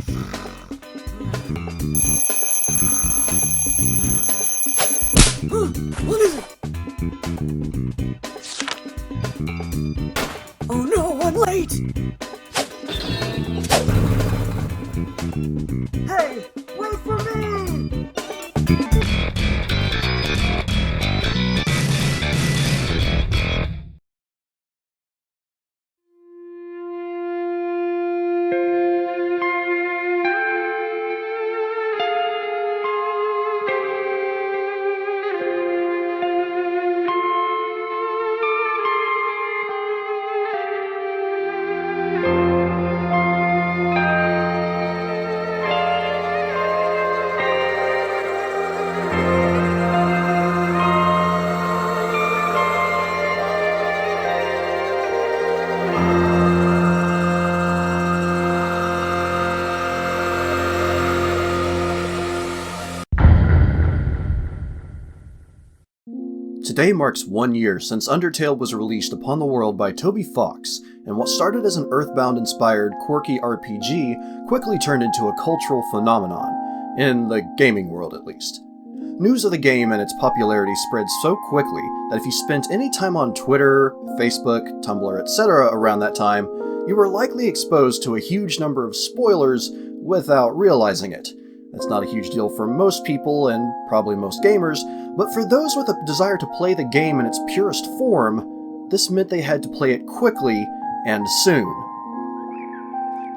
What is it? Oh no, I'm late! Hey, wait for me! Today marks 1 year since Undertale was released upon the world by Toby Fox, and what started as an Earthbound-inspired, quirky RPG quickly turned into a cultural phenomenon, in the gaming world at least. News of the game and its popularity spread so quickly that if you spent any time on Twitter, Facebook, Tumblr, etc. around that time, you were likely exposed to a huge number of spoilers without realizing it. That's not a huge deal for most people, and probably most gamers, but for those with a desire to play the game in its purest form, this meant they had to play it quickly and soon.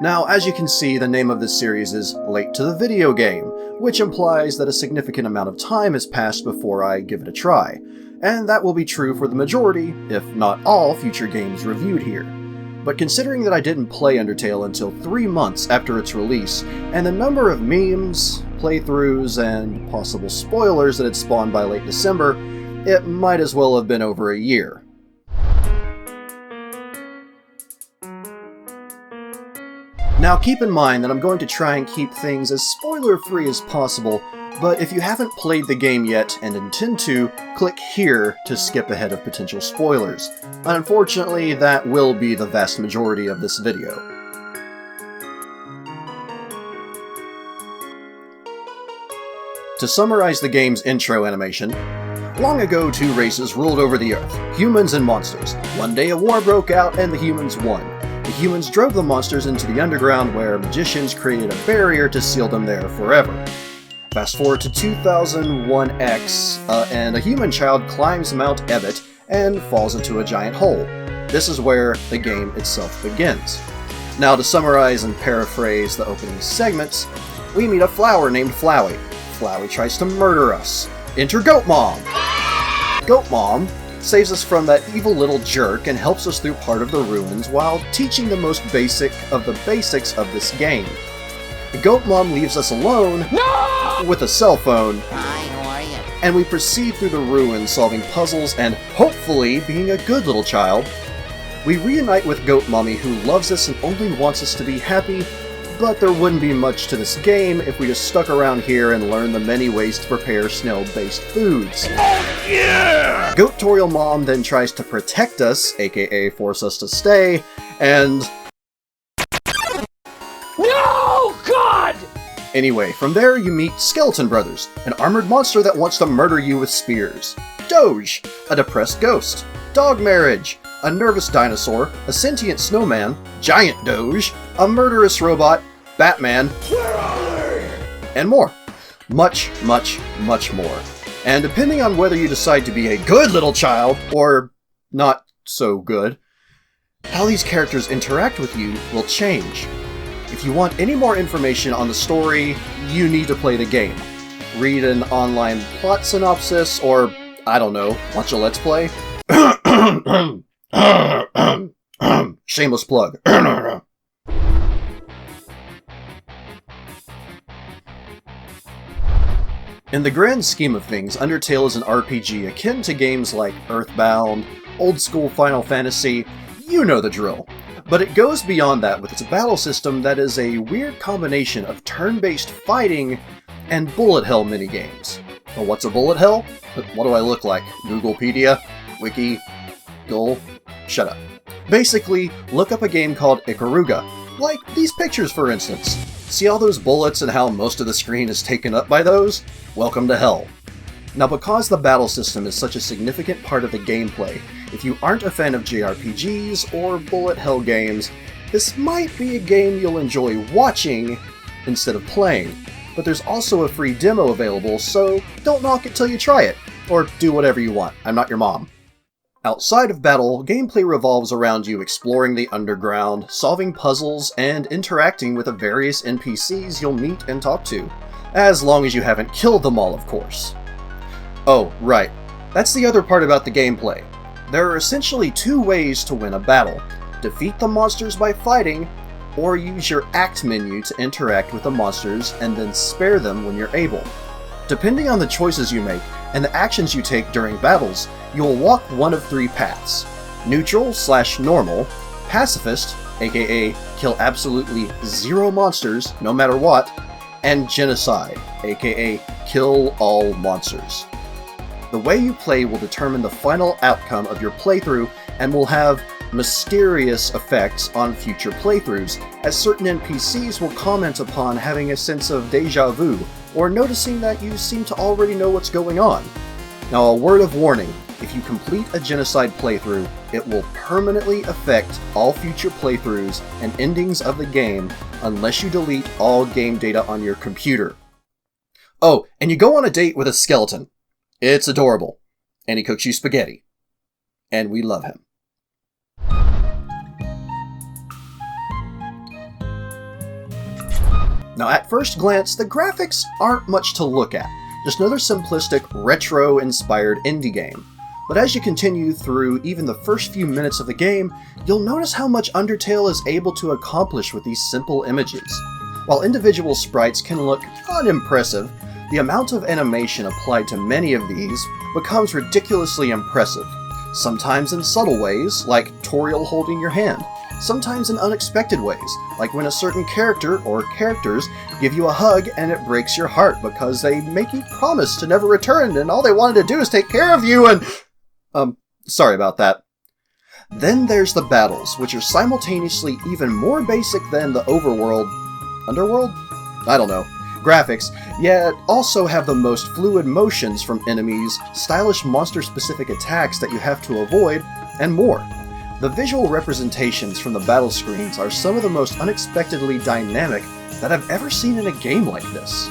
Now, as you can see, the name of this series is Late to the Video Game, which implies that a significant amount of time has passed before I give it a try, and that will be true for the majority, if not all, future games reviewed here. But considering that I didn't play Undertale until 3 months after its release, and the number of memes, playthroughs, and possible spoilers that had spawned by late December, it might as well have been over a year. Now keep in mind that I'm going to try and keep things as spoiler-free as possible, but if you haven't played the game yet and intend to, click here to skip ahead of potential spoilers. Unfortunately, that will be the vast majority of this video. To summarize the game's intro animation, long ago 2 races ruled over the Earth, humans and monsters. One day a war broke out and the humans won. The humans drove the monsters into the underground where magicians created a barrier to seal them there forever. Fast forward to 2001X, and a human child climbs Mount Ebit and falls into a giant hole. This is where the game itself begins. Now, to summarize and paraphrase the opening segments, we meet a flower named Flowey. Flowey tries to murder us. Enter Goat Mom! Goat Mom saves us from that evil little jerk and helps us through part of the ruins while teaching the most basic of the basics of this game. The Goat Mom leaves us alone with a cell phone, and we proceed through the ruins solving puzzles and hopefully being a good little child. We reunite with Goat Mommy, who loves us and only wants us to be happy, but there wouldn't be much to this game if we just stuck around here and learned the many ways to prepare snail-based foods. Oh yeah! Goatorial Mom then tries to protect us, aka force us to stay, and... No! God! Anyway, from there you meet Skeleton Brothers, an armored monster that wants to murder you with spears. Doge, a depressed ghost. Dog Marriage, a nervous dinosaur, a sentient snowman, Giant Doge, a murderous robot, Batman, and more. Much, much, much more. And depending on whether you decide to be a good little child, or not so good, how these characters interact with you will change. If you want any more information on the story, you need to play the game. Read an online plot synopsis, or, I don't know, watch a Let's Play. Shameless plug. In the grand scheme of things, Undertale is an RPG akin to games like Earthbound, old-school Final Fantasy, you know the drill. But it goes beyond that with its battle system that is a weird combination of turn-based fighting and bullet hell minigames. Well, what's a bullet hell? What do I look like? Googlepedia? Wiki? Shut up. Basically, look up a game called Ikaruga. Like these pictures, for instance. See all those bullets and how most of the screen is taken up by those? Welcome to hell. Now, because the battle system is such a significant part of the gameplay, if you aren't a fan of JRPGs or bullet hell games, this might be a game you'll enjoy watching instead of playing. But there's also a free demo available, so don't knock it till you try it. Or do whatever you want. I'm not your mom. Outside of battle, gameplay revolves around you exploring the underground, solving puzzles, and interacting with the various NPCs you'll meet and talk to. As long as you haven't killed them all, of course. Oh, right. That's the other part about the gameplay. There are essentially two ways to win a battle. Defeat the monsters by fighting, or use your act menu to interact with the monsters and then spare them when you're able. Depending on the choices you make and the actions you take during battles, you'll walk one of three paths. Neutral/normal, pacifist, aka kill absolutely zero monsters no matter what, and genocide, aka kill all monsters. The way you play will determine the final outcome of your playthrough and will have mysterious effects on future playthroughs, as certain NPCs will comment upon having a sense of deja vu, or noticing that you seem to already know what's going on. Now, a word of warning, if you complete a genocide playthrough, it will permanently affect all future playthroughs and endings of the game unless you delete all game data on your computer. Oh, and you go on a date with a skeleton. It's adorable. And he cooks you spaghetti. And we love him. Now, at first glance, the graphics aren't much to look at. Just another simplistic, retro-inspired indie game. But as you continue through even the first few minutes of the game, you'll notice how much Undertale is able to accomplish with these simple images. While individual sprites can look unimpressive, the amount of animation applied to many of these becomes ridiculously impressive. Sometimes in subtle ways, like Toriel holding your hand. Sometimes in unexpected ways, like when a certain character or characters give you a hug and it breaks your heart because they make you promise to never return and all they wanted to do is take care of you and... sorry about that. Then there's the battles, which are simultaneously even more basic than the underworld? I don't know. Graphics, yet also have the most fluid motions from enemies, stylish monster-specific attacks that you have to avoid, and more. The visual representations from the battle screens are some of the most unexpectedly dynamic that I've ever seen in a game like this.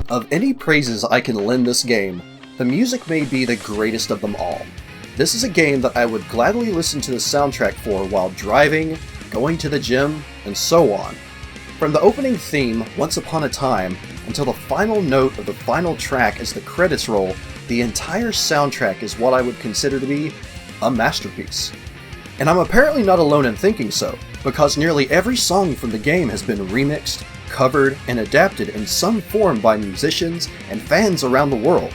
Of any praises I can lend this game, the music may be the greatest of them all. This is a game that I would gladly listen to the soundtrack for while driving, going to the gym, and so on. From the opening theme, Once Upon a Time, until the final note of the final track as the credits roll, the entire soundtrack is what I would consider to be a masterpiece. And I'm apparently not alone in thinking so, because nearly every song from the game has been remixed, covered, and adapted in some form by musicians and fans around the world.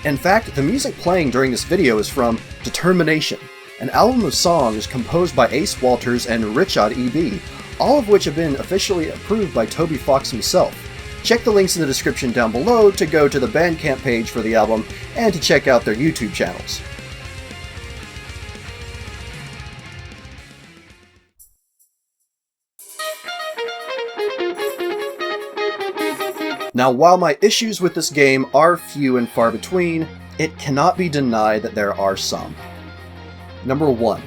In fact, the music playing during this video is from Determination, an album of songs composed by Ace Walters and RichaadEB, all of which have been officially approved by Toby Fox himself. Check the links in the description down below to go to the Bandcamp page for the album and to check out their YouTube channels. Now, while my issues with this game are few and far between, it cannot be denied that there are some. Number 1.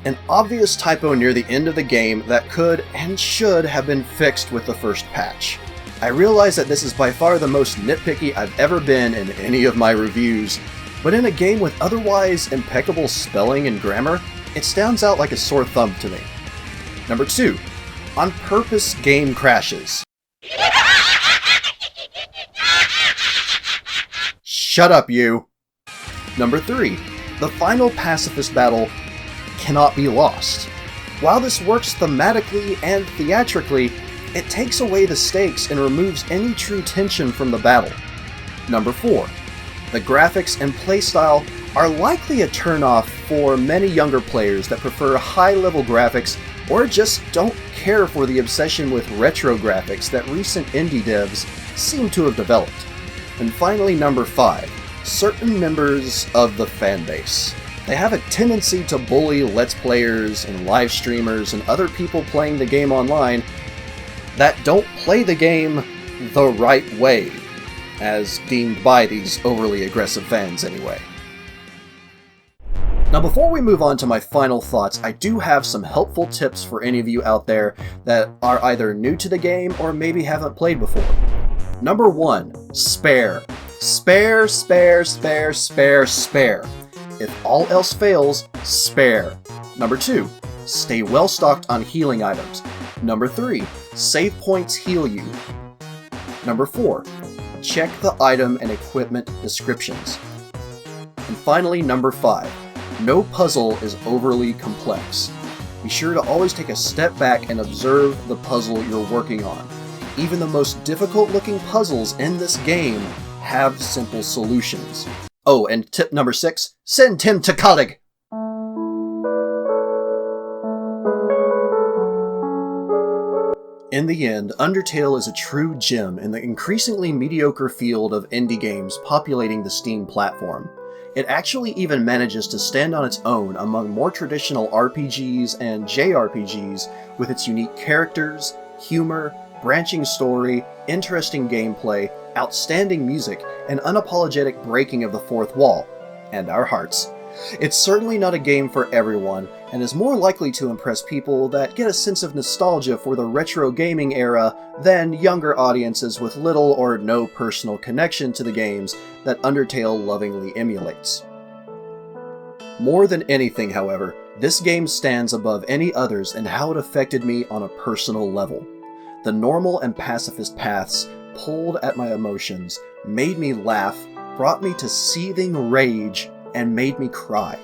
An obvious typo near the end of the game that could and should have been fixed with the first patch. I realize that this is by far the most nitpicky I've ever been in any of my reviews, but in a game with otherwise impeccable spelling and grammar, it stands out like a sore thumb to me. Number 2. On purpose game crashes. Shut up, you! Number 3. The final pacifist battle cannot be lost. While this works thematically and theatrically, it takes away the stakes and removes any true tension from the battle. Number 4. The graphics and playstyle are likely a turnoff for many younger players that prefer high-level graphics or just don't care for the obsession with retro graphics that recent indie devs seem to have developed. And finally, number 5. certain members of the fanbase. They have a tendency to bully Let's Players and live streamers and other people playing the game online that don't play the game the right way, as deemed by these overly aggressive fans anyway. Now before we move on to my final thoughts, I do have some helpful tips for any of you out there that are either new to the game or maybe haven't played before. Number 1, spare. Spare, spare, spare, spare, spare. If all else fails, spare. Number 2, stay well stocked on healing items. Number 3, save points heal you. Number 4, check the item and equipment descriptions. And finally, number 5, no puzzle is overly complex. Be sure to always take a step back and observe the puzzle you're working on. Even the most difficult looking puzzles in this game have simple solutions. Oh, and tip number 6, send Tim to college! In the end, Undertale is a true gem in the increasingly mediocre field of indie games populating the Steam platform. It actually even manages to stand on its own among more traditional RPGs and JRPGs with its unique characters, humor, branching story, interesting gameplay, outstanding music, and unapologetic breaking of the fourth wall, and our hearts. It's certainly not a game for everyone, and is more likely to impress people that get a sense of nostalgia for the retro gaming era than younger audiences with little or no personal connection to the games that Undertale lovingly emulates. More than anything, however, this game stands above any others in how it affected me on a personal level. The normal and pacifist paths pulled at my emotions, made me laugh, brought me to seething rage, and made me cry.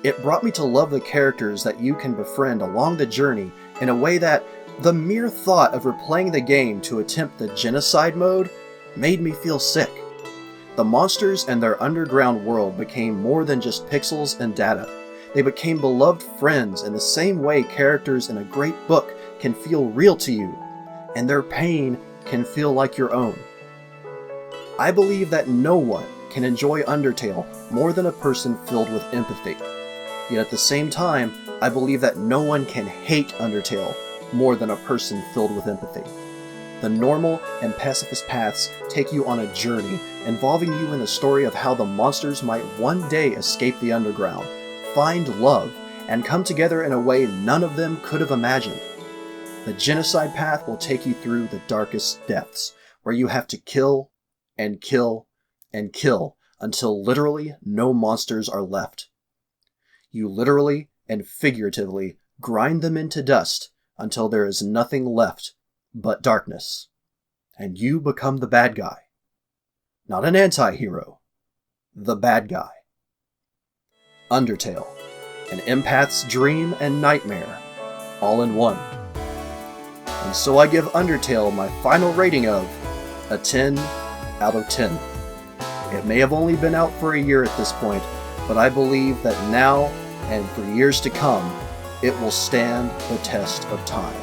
It brought me to love the characters that you can befriend along the journey in a way that the mere thought of replaying the game to attempt the genocide mode made me feel sick. The monsters and their underground world became more than just pixels and data. They became beloved friends in the same way characters in a great book can feel real to you, and their pain can feel like your own. I believe that no one can enjoy Undertale more than a person filled with empathy. Yet at the same time, I believe that no one can hate Undertale more than a person filled with empathy. The normal and pacifist paths take you on a journey involving you in the story of how the monsters might one day escape the underground, find love, and come together in a way none of them could have imagined. The genocide path will take you through the darkest depths, where you have to kill and kill and kill until literally no monsters are left. You literally and figuratively grind them into dust until there is nothing left but darkness. And you become the bad guy. Not an anti-hero. The bad guy. Undertale. An empath's dream and nightmare, all in one. And so I give Undertale my final rating of a 10 out of 10. It may have only been out for a year at this point, but I believe that now and for years to come, it will stand the test of time.